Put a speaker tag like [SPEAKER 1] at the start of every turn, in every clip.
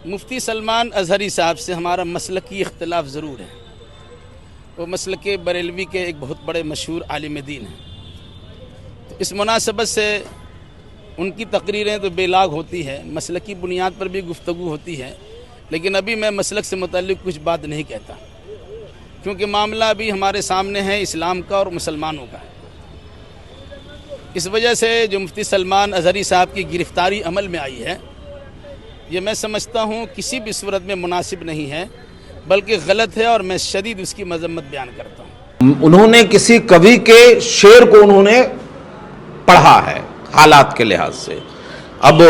[SPEAKER 1] مفتی سلمان اظہری صاحب سے ہمارا مسلکی اختلاف ضرور ہے۔ وہ مسلک بریلوی کے ایک بہت بڑے مشہور عالم دین ہیں، تو اس مناسبت سے ان کی تقریریں تو بے لاگ ہوتی ہے، مسلکی بنیاد پر بھی گفتگو ہوتی ہے، لیکن ابھی میں مسلک سے متعلق کچھ بات نہیں کہتا، کیونکہ معاملہ ابھی ہمارے سامنے ہے اسلام کا اور مسلمانوں کا۔ اس وجہ سے جو مفتی سلمان اظہری صاحب کی گرفتاری عمل میں آئی ہے، یہ میں سمجھتا ہوں کسی بھی صورت میں مناسب نہیں ہے، بلکہ غلط ہے، اور میں شدید اس کی مذمت بیان کرتا ہوں۔
[SPEAKER 2] انہوں نے کسی کوی کے شعر کو انہوں نے پڑھا ہے حالات کے لحاظ سے۔ اب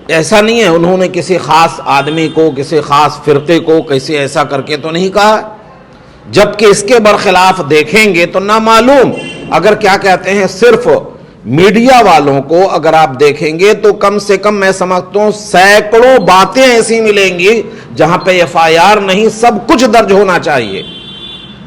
[SPEAKER 2] ایسا نہیں ہے انہوں نے کسی خاص آدمی کو، کسی خاص فرقے کو کیسے ایسا کر کے تو نہیں کہا، جبکہ اس کے برخلاف دیکھیں گے تو نامعلوم اگر کیا کہتے ہیں صرف میڈیا والوں کو اگر آپ دیکھیں گے تو کم سے کم میں سمجھتا ہوں سینکڑوں باتیں ایسی ملیں گی جہاں پہ ایف آئی آر نہیں سب کچھ درج ہونا چاہیے،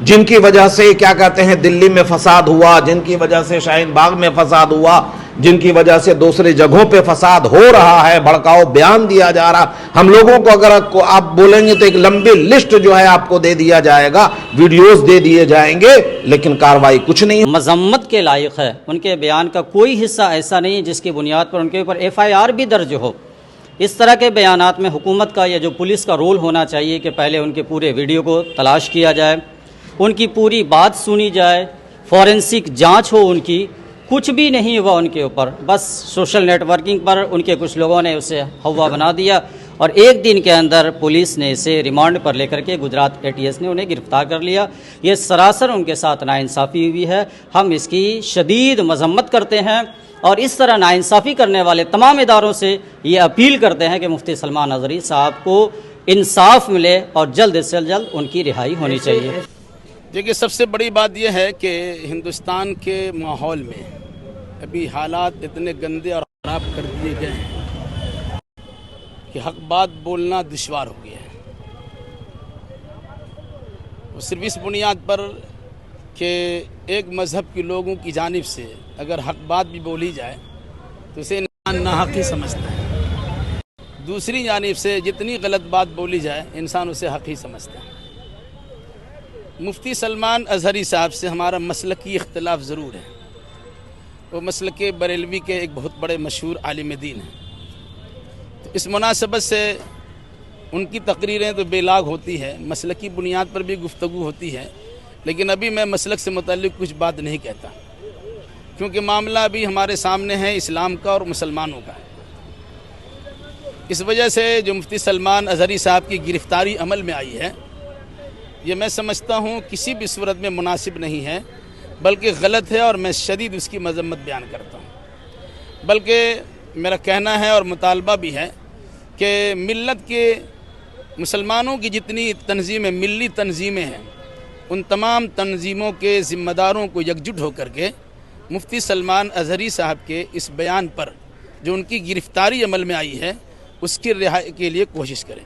[SPEAKER 2] جن کی وجہ سے کیا کہتے ہیں دلی میں فساد ہوا، جن کی وجہ سے شاہین باغ میں فساد ہوا، جن کی وجہ سے دوسری جگہوں پہ فساد ہو رہا ہے، بھڑکاؤ بیان دیا جا رہا۔ ہم لوگوں کو اگر آپ بولیں گے تو ایک لمبی لسٹ جو ہے آپ کو دے دیا جائے گا، ویڈیوز دے دیے جائیں گے، لیکن کاروائی کچھ نہیں۔
[SPEAKER 3] مذمت کے لائق ہے، ان کے بیان کا کوئی حصہ ایسا نہیں جس کی بنیاد پر ان کے اوپر ایف آئی آر بھی درج ہو۔ اس طرح کے بیانات میں حکومت کا یا جو پولیس کا رول ہونا چاہیے کہ پہلے ان کے پورے ویڈیو کو تلاش کیا جائے، ان کی پوری بات سنی جائے، فورنسک جانچ ہو ان کی۔ کچھ بھی نہیں ہوا ان کے اوپر، بس سوشل نیٹ ورکنگ پر ان کے کچھ لوگوں نے اسے ہوا بنا دیا، اور ایک دن کے اندر پولیس نے اسے ریمانڈ پر لے کر کے گجرات اے ٹی ایس نے انہیں گرفتار کر لیا۔ یہ سراسر ان کے ساتھ ناانصافی ہوئی ہے، ہم اس کی شدید مذمت کرتے ہیں، اور اس طرح ناانصافی کرنے والے تمام اداروں سے یہ اپیل کرتے ہیں کہ مفتی سلمان اظہری صاحب کو انصاف ملے اور جلد سے جلد ان کی رہائی ہونی چاہیے۔
[SPEAKER 1] دیکھیے، سب سے بڑی بات یہ ہے کہ ہندوستان کے ماحول میں ابھی حالات اتنے گندے اور خراب کر دیے گئے ہیں کہ حق بات بولنا دشوار ہو گیا ہے۔ وہ صرف اس بنیاد پر کہ ایک مذہب کے لوگوں کی جانب سے اگر حق بات بھی بولی جائے تو اسے انسان ناحق ہی سمجھتا ہے، دوسری جانب سے جتنی غلط بات بولی جائے انسان اسے حق ہی سمجھتا ہے۔ مفتی سلمان اظہری صاحب سے ہمارا مسلکی اختلاف ضرور ہے۔ وہ مسلک بریلوی کے ایک بہت بڑے مشہور عالم دین ہیں، تو اس مناسبت سے ان کی تقریریں تو بے لاگ ہوتی ہے، مسلکی بنیاد پر بھی گفتگو ہوتی ہے، لیکن ابھی میں مسلک سے متعلق کچھ بات نہیں کہتا، کیونکہ معاملہ ابھی ہمارے سامنے ہے اسلام کا اور مسلمانوں کا۔ اس وجہ سے جو مفتی سلمان اظہری صاحب کی گرفتاری عمل میں آئی ہے، یہ میں سمجھتا ہوں کسی بھی صورت میں مناسب نہیں ہے، بلکہ غلط ہے، اور میں شدید اس کی مذمت بیان کرتا ہوں۔ بلکہ میرا کہنا ہے اور مطالبہ بھی ہے کہ ملت کے مسلمانوں کی جتنی تنظیمیں، ملی تنظیمیں ہیں، ان تمام تنظیموں کے ذمہ داروں کو یکجٹ ہو کر کے مفتی سلمان اظہری صاحب کے اس بیان پر جو ان کی گرفتاری عمل میں آئی ہے اس کی رہائی کے لیے کوشش کریں۔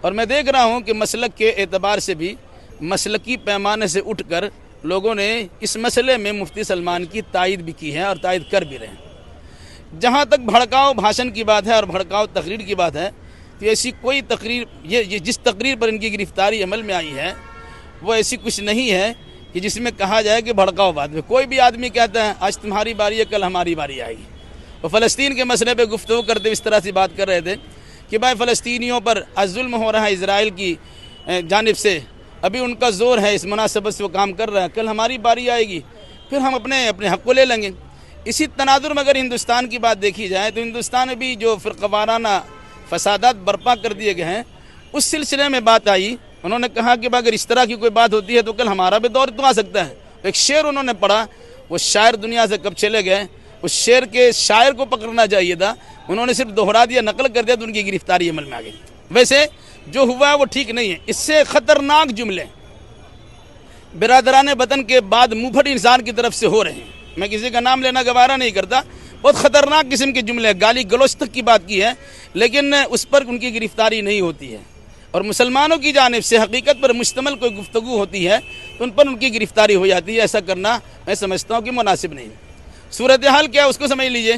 [SPEAKER 1] اور میں دیکھ رہا ہوں کہ مسلک کے اعتبار سے بھی مسلکی پیمانے سے اٹھ کر لوگوں نے اس مسئلے میں مفتی سلمان کی تائید بھی کی ہے اور تائید کر بھی رہے ہیں۔ جہاں تک بھڑکاؤ بھاشن کی بات ہے اور بھڑکاؤ تقریر کی بات ہے، تو ایسی کوئی تقریر، یہ جس تقریر پر ان کی گرفتاری عمل میں آئی ہے وہ ایسی کچھ نہیں ہے کہ جس میں کہا جائے کہ بھڑکاؤ بات میں کوئی بھی آدمی کہتا ہے آج تمہاری باری ہے، کل ہماری باری آئے گی۔ وہ فلسطین کے مسئلے پہ گفتگو کرتے اس طرح سے بات کر رہے تھے کہ بھائی فلسطینیوں پر ظلم ہو رہا ہے اسرائیل کی جانب سے، ابھی ان کا زور ہے، اس مناسبت سے وہ کام کر رہا ہے، کل ہماری باری آئے گی، پھر ہم اپنے حق کو لے لیں گے۔ اسی تناظر میں اگر ہندوستان کی بات دیکھی جائے تو ہندوستان میں بھی جو فرقہ وارانہ فسادات برپا کر دیے گئے ہیں، اس سلسلے میں بات آئی۔ انہوں نے کہا کہ اگر اس طرح کی کوئی بات ہوتی ہے تو کل ہمارا بھی دور تو آ سکتا ہے۔ ایک شعر انہوں نے پڑھا، وہ شاعر دنیا سے کب چلے گئے، اس شعر کے شاعر کو پکڑنا چاہیے تھا، انہوں نے صرف دوہرا دیا، نقل کر دیا، تو ان کی گرفتاری عمل میں آ گئی۔ ویسے جو ہوا ہے وہ ٹھیک نہیں ہے، اس سے خطرناک جملے برادران وطن کے بعد منہ پھٹ انسان کی طرف سے ہو رہے ہیں۔ میں کسی کا نام لینا گوارا نہیں کرتا، بہت خطرناک قسم کے جملے، گالی گلوچ تک کی بات کی ہے، لیکن اس پر ان کی گرفتاری نہیں ہوتی ہے، اور مسلمانوں کی جانب سے حقیقت پر مشتمل کوئی گفتگو ہوتی ہے تو ان پر ان کی گرفتاری ہو جاتی ہے۔ ایسا کرنا میں سمجھتا ہوں کہ مناسب نہیں۔ صورتحال کیا اس کو سمجھ لیجئے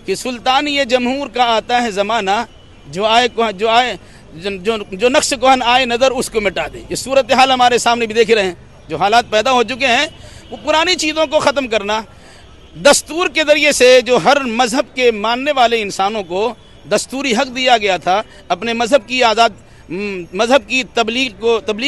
[SPEAKER 1] کہ سلطانی جمہور کا آتا ہے زمانہ، جو آئے جو نقش کہن آئے نظر اس کو مٹا دے. یہ صورتحال ہمارے سامنے بھی دیکھ رہے ہیں. جو حالات پیدا ہو چکے ہیں وہ پرانی چیزوں کو ختم کرنا, دستور کے ذریعے سے جو ہر مذہب کے ماننے والے انسانوں کو دستوری حق دیا گیا تھا اپنے مذہب کی تبلیغ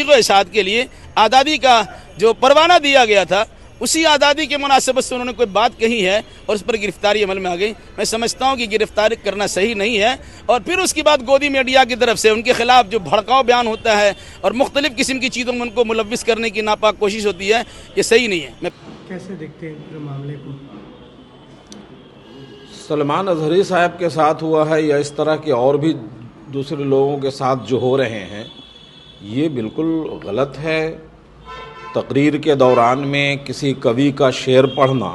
[SPEAKER 1] و اشاعت کے لیے آزادی کا جو پروانہ دیا گیا تھا, اسی آزادی کے مناسبت سے انہوں نے کوئی بات کہی ہے اور اس پر گرفتاری عمل میں آ گئی. میں سمجھتا ہوں کہ گرفتاری کرنا صحیح نہیں ہے, اور پھر اس کے بعد گودی میڈیا کی طرف سے ان کے خلاف جو بھڑکاؤ بیان ہوتا ہے اور مختلف قسم کی چیزوں میں ان کو ملوث کرنے کی ناپاک کوشش ہوتی ہے, یہ صحیح نہیں ہے. میں
[SPEAKER 4] کیسے دیکھتے ہیں پورے معاملے کو؟
[SPEAKER 2] سلمان اظہری صاحب کے ساتھ ہوا ہے یا اس طرح کے اور بھی دوسرے لوگوں کے ساتھ جو ہو رہے ہیں, یہ بالکل غلط ہے. تقریر کے دوران میں کسی کوی کا شعر پڑھنا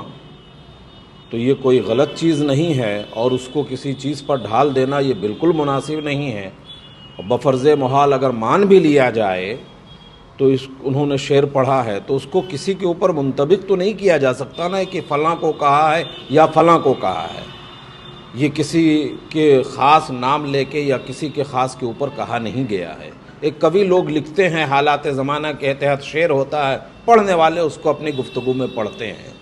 [SPEAKER 2] تو یہ کوئی غلط چیز نہیں ہے, اور اس کو کسی چیز پر ڈھال دینا یہ بالکل مناسب نہیں ہے. بفرض محال اگر مان بھی لیا جائے تو انہوں نے شعر پڑھا ہے تو اس کو کسی کے اوپر منطبق تو نہیں کیا جا سکتا نا کہ فلاں کو کہا ہے یا فلاں کو کہا ہے. یہ کسی کے خاص نام لے کے یا کسی کے خاص کے اوپر کہا نہیں گیا ہے. ایک کوی لوگ لکھتے ہیں, حالات زمانہ کے تحت شعر ہوتا ہے, پڑھنے والے اس کو اپنی گفتگو میں پڑھتے ہیں.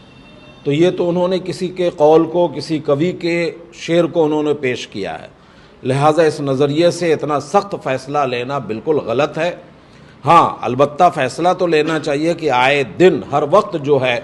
[SPEAKER 2] تو یہ تو انہوں نے کسی کے قول کو, کسی کوی کے شعر کو انہوں نے پیش کیا ہے. لہٰذا اس نظریے سے اتنا سخت فیصلہ لینا بالکل غلط ہے. ہاں البتہ فیصلہ تو لینا چاہیے کہ آئے دن ہر وقت جو ہے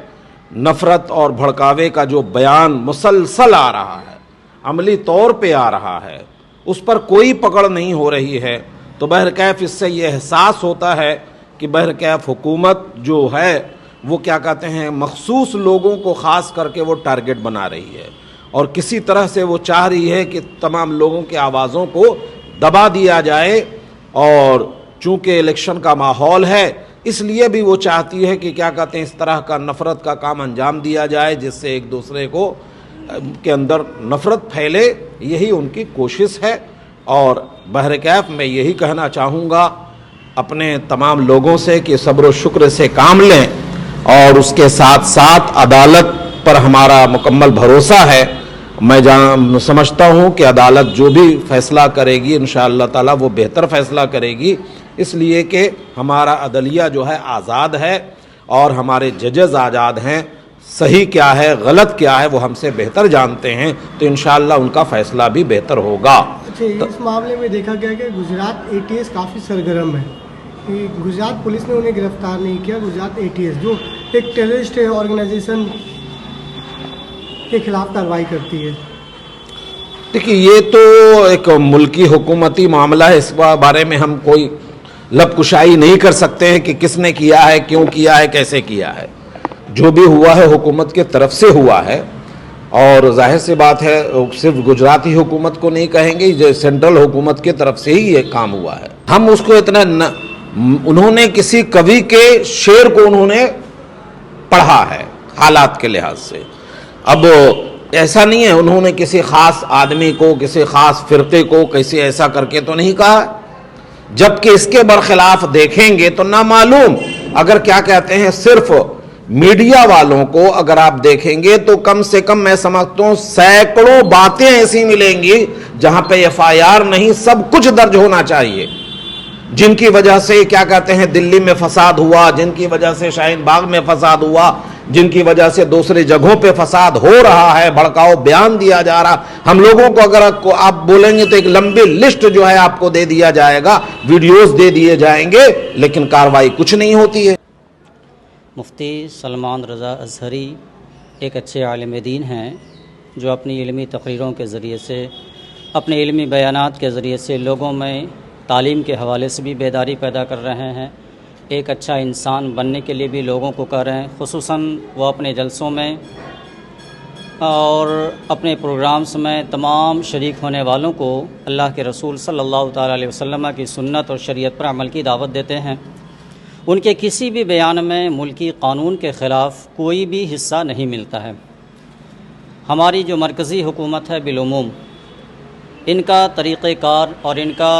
[SPEAKER 2] نفرت اور بھڑکاوے کا جو بیان مسلسل آ رہا ہے, عملی طور پہ آ رہا ہے, اس پر کوئی پکڑ نہیں ہو رہی ہے. تو بہرکیف اس سے یہ احساس ہوتا ہے کہ بہرکیف حکومت جو ہے وہ کیا کہتے ہیں مخصوص لوگوں کو خاص کر کے وہ ٹارگٹ بنا رہی ہے, اور کسی طرح سے وہ چاہ رہی ہے کہ تمام لوگوں کی آوازوں کو دبا دیا جائے. اور چونکہ الیکشن کا ماحول ہے اس لیے بھی وہ چاہتی ہے کہ کیا کہتے ہیں اس طرح کا نفرت کا کام انجام دیا جائے جس سے ایک دوسرے کو کے اندر نفرت پھیلے. یہی ان کی کوشش ہے. اور بہرکیف میں یہی کہنا چاہوں گا اپنے تمام لوگوں سے کہ صبر و شکر سے کام لیں, اور اس کے ساتھ ساتھ عدالت پر ہمارا مکمل بھروسہ ہے. میں سمجھتا ہوں کہ عدالت جو بھی فیصلہ کرے گی انشاءاللہ تعالی وہ بہتر فیصلہ کرے گی, اس لیے کہ ہمارا عدلیہ جو ہے آزاد ہے اور ہمارے ججز آزاد ہیں. صحیح کیا ہے غلط کیا ہے وہ ہم سے بہتر جانتے ہیں, تو انشاءاللہ ان کا فیصلہ بھی بہتر ہوگا.
[SPEAKER 4] اچھا, اس معاملے میں دیکھا گیا کہ گجرات ATS کافی سرگرم ہے. گجرات پولیس نے انہیں گرفتار نہیں کیا. گجرات ATS جو ایک ٹیررسٹ آرگنائزیشن کے خلاف کارروائی کرتی ہے.
[SPEAKER 2] دیکھیے یہ تو ایک ملکی حکومتی معاملہ ہے, اس بارے میں ہم کوئی لب کشائی نہیں کر سکتے ہیں کہ کس نے کیا ہے, کیوں کیا ہے, کیسے کیا ہے. جو بھی ہوا ہے حکومت کے طرف سے ہوا ہے, اور ظاہر سی بات ہے صرف گجراتی حکومت کو نہیں کہیں گے, جو سینٹرل حکومت کی طرف سے ہی یہ کام ہوا ہے. ہم اس کو اتنا انہوں نے کسی کوی کے شعر کو انہوں نے پڑھا ہے حالات کے لحاظ سے. اب ایسا نہیں ہے انہوں نے کسی خاص آدمی کو, کسی خاص فرقے کو کیسے ایسا کر کے تو نہیں کہا, جبکہ اس کے برخلاف دیکھیں گے تو نامعلوم اگر کیا کہتے ہیں صرف میڈیا والوں کو اگر آپ دیکھیں گے تو کم سے کم میں سمجھتا ہوں سینکڑوں باتیں ایسی ملیں گی جہاں پہ FIR نہیں سب کچھ درج ہونا چاہیے, جن کی وجہ سے کیا کہتے ہیں دلی میں فساد ہوا, جن کی وجہ سے شاہین باغ میں فساد ہوا, جن کی وجہ سے دوسری جگہوں پہ فساد ہو رہا ہے, بھڑکاؤ بیان دیا جا رہا. ہم لوگوں کو اگر آپ بولیں گے تو ایک لمبی لسٹ جو ہے آپ کو دے دیا جائے گا, ویڈیوز دے دیے جائیں گے, لیکن کاروائی کچھ نہیں ہوتی ہے.
[SPEAKER 3] مفتی سلمان رضا اظہری ایک اچھے عالم دین ہیں جو اپنی علمی تقریروں کے ذریعے سے, اپنے علمی بیانات کے ذریعے سے لوگوں میں تعلیم کے حوالے سے بھی بیداری پیدا کر رہے ہیں. ایک اچھا انسان بننے کے لیے بھی لوگوں کو کہہ رہے ہیں. خصوصاً وہ اپنے جلسوں میں اور اپنے پروگرامز میں تمام شریک ہونے والوں کو اللہ کے رسول صلی اللہ تعالیٰ علیہ وسلم کی سنت اور شریعت پر عمل کی دعوت دیتے ہیں. ان کے کسی بھی بیان میں ملکی قانون کے خلاف کوئی بھی حصہ نہیں ملتا ہے. ہماری جو مرکزی حکومت ہے بالعموم ان کا طریقہ کار اور ان کا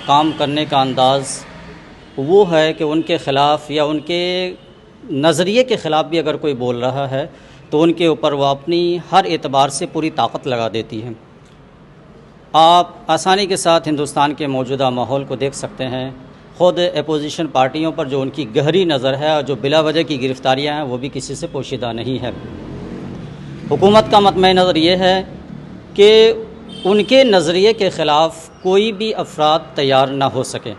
[SPEAKER 3] کام کرنے کا انداز وہ ہے کہ ان کے خلاف یا ان کے نظریے کے خلاف بھی اگر کوئی بول رہا ہے تو ان کے اوپر وہ اپنی ہر اعتبار سے پوری طاقت لگا دیتی ہے. آپ آسانی کے ساتھ ہندوستان کے موجودہ ماحول کو دیکھ سکتے ہیں. خود اپوزیشن پارٹیوں پر جو ان کی گہری نظر ہے اور جو بلا وجہ کی گرفتاریاں ہیں وہ بھی کسی سے پوشیدہ نہیں ہے. حکومت کا مطمع نظر یہ ہے کہ ان کے نظریے کے خلاف کوئی بھی افراد تیار نہ ہو سکے.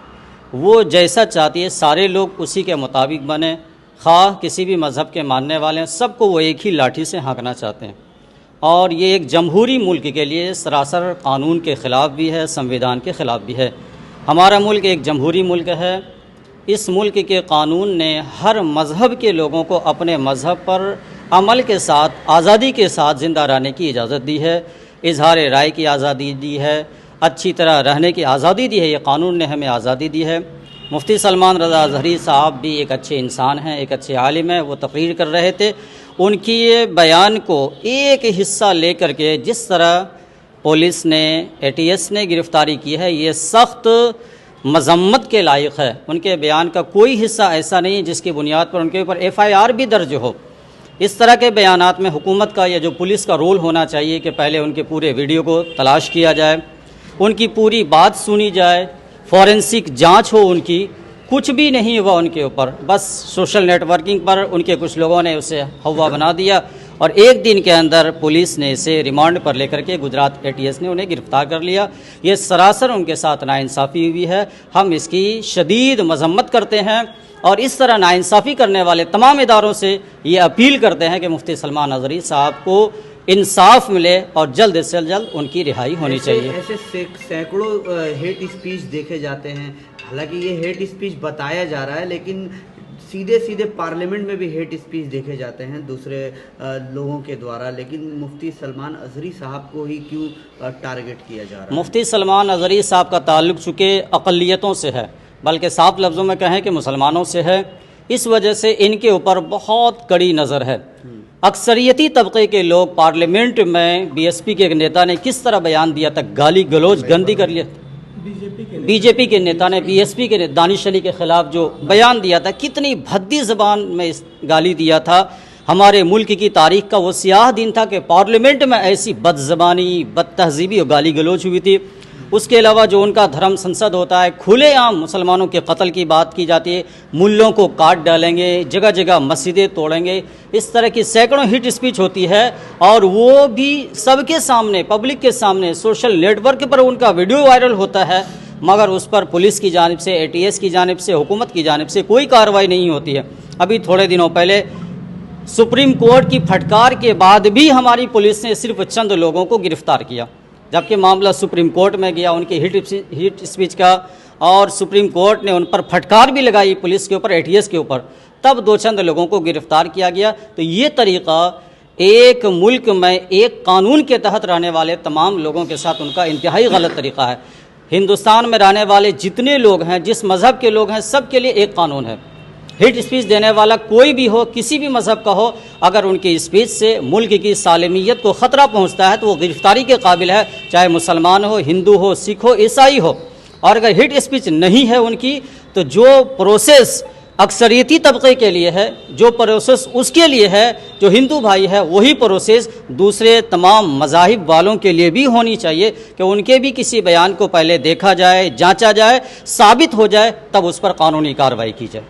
[SPEAKER 3] وہ جیسا چاہتی ہے سارے لوگ اسی کے مطابق بنیں، خواہ کسی بھی مذہب کے ماننے والے ہیں، سب کو وہ ایک ہی لاٹھی سے ہانکنا چاہتے ہیں. اور یہ ایک جمہوری ملک کے لیے سراسر قانون کے خلاف بھی ہے، سنویدھان کے خلاف بھی ہے. ہمارا ملک ایک جمہوری ملک ہے. اس ملک کے قانون نے ہر مذہب کے لوگوں کو اپنے مذہب پر عمل کے ساتھ آزادی کے ساتھ زندہ رہنے کی اجازت دی ہے، اظہار رائے کی آزادی دی ہے، اچھی طرح رہنے کی آزادی دی ہے. یہ قانون نے ہمیں آزادی دی ہے. مفتی سلمان رضا اظہری صاحب بھی ایک اچھے انسان ہیں، ایک اچھے عالم ہیں. وہ تقریر کر رہے تھے. ان کی یہ بیان کو ایک حصہ لے کر کے جس طرح پولیس نے ATS نے گرفتاری کی ہے، یہ سخت مذمت کے لائق ہے. ان کے بیان کا کوئی حصہ ایسا نہیں جس کی بنیاد پر ان کے اوپر FIR بھی درج ہو. اس طرح کے بیانات میں حکومت کا یا جو پولیس کا رول ہونا چاہیے کہ پہلے ان کے پورے ویڈیو کو تلاش کیا جائے، ان کی پوری بات سنی جائے، فورنسک جانچ ہو. ان کی کچھ بھی نہیں ہوا ان کے اوپر، بس سوشل نیٹ ورکنگ پر ان کے کچھ لوگوں نے اسے ہوا بنا دیا اور ایک دن کے اندر پولیس نے اسے ریمانڈ پر لے کر کے گجرات ATS نے انہیں گرفتار کر لیا. یہ سراسر ان کے ساتھ ناانصافی ہوئی ہے. ہم اس کی شدید مذمت کرتے ہیں اور اس طرح ناانصافی کرنے والے تمام اداروں سے یہ اپیل کرتے ہیں کہ مفتی سلمان اظہری صاحب کو انصاف ملے اور جلد سے جلد ان کی رہائی ہونی چاہیے.
[SPEAKER 5] ایسے سینکڑوں ہیٹ اسپیچ دیکھے جاتے ہیں. حالانکہ یہ ہیٹ اسپیچ بتایا جا رہا ہے لیکن سیدھے پارلیمنٹ میں بھی ہیٹ اسپیچ دیکھے جاتے ہیں دوسرے لوگوں کے دوارا. لیکن مفتی سلمان اظہری صاحب کو ہی کیوں ٹارگٹ کیا جا رہا ہے؟
[SPEAKER 3] مفتی سلمان اظہری صاحب کا تعلق چونکہ اقلیتوں سے ہے، بلکہ صاف لفظوں میں کہیں کہ مسلمانوں سے ہے، اس وجہ سے ان کے اوپر بہت کڑی نظر ہے. اکثریتی طبقے کے لوگ پارلیمنٹ میں BSP کے ایک نیتا نے کس طرح بیان دیا تھا، گالی گلوچ گندی کر لیا. BJP کے نیتا نے BSP کے دانش علی کے خلاف جو بیان دیا تھا، کتنی بھدی زبان میں گالی دیا تھا. ہمارے ملک کی تاریخ کا وہ سیاہ دن تھا کہ پارلیمنٹ میں ایسی بد زبانی، بد تہذیبی اور گالی گلوچ ہوئی تھی. اس کے علاوہ جو ان کا دھرم سنسد ہوتا ہے، کھلے عام مسلمانوں کے قتل کی بات کی جاتی ہے، ملوں کو کاٹ ڈالیں گے، جگہ جگہ مسجدیں توڑیں گے، اس طرح کی سینکڑوں ہٹ اسپیچ ہوتی ہے اور وہ بھی سب کے سامنے، پبلک کے سامنے، سوشل نیٹ ورک پر ان کا ویڈیو وائرل ہوتا ہے، مگر اس پر پولیس کی جانب سے، ATS کی جانب سے، حکومت کی جانب سے کوئی کارروائی نہیں ہوتی ہے. ابھی تھوڑے دنوں پہلے سپریم کورٹ کی پھٹکار کے بعد بھی ہماری پولیس نے صرف چند لوگوں کو گرفتار کیا، جبکہ معاملہ سپریم کورٹ میں گیا ان کی ہٹ اسپیچ کا، اور سپریم کورٹ نے ان پر پھٹکار بھی لگائی پولیس کے اوپر، ATS کے اوپر، تب دو چند لوگوں کو گرفتار کیا گیا. تو یہ طریقہ ایک ملک میں ایک قانون کے تحت رہنے والے تمام لوگوں کے ساتھ ان کا انتہائی غلط طریقہ ہے. ہندوستان میں رہنے والے جتنے لوگ ہیں، جس مذہب کے لوگ ہیں، سب کے لیے ایک قانون ہے. ہٹ اسپیچ دینے والا کوئی بھی ہو، کسی بھی مذہب کا ہو، اگر ان کی اسپیچ سے ملک کی سالمیت کو خطرہ پہنچتا ہے تو وہ گرفتاری کے قابل ہے، چاہے مسلمان ہو، ہندو ہو، سکھ ہو، عیسائی ہو. اور اگر ہٹ اسپیچ نہیں ہے ان کی، تو جو پروسیس اکثریتی طبقے کے لیے ہے، جو پروسیس اس کے لیے ہے جو ہندو بھائی ہے، وہی پروسیس دوسرے تمام مذاہب والوں کے لیے بھی ہونی چاہیے کہ ان کے بھی کسی بیان کو پہلے دیکھا جائے، جانچا جائے، ثابت ہو جائے، تب اس پر قانونی کارروائی کی جائے.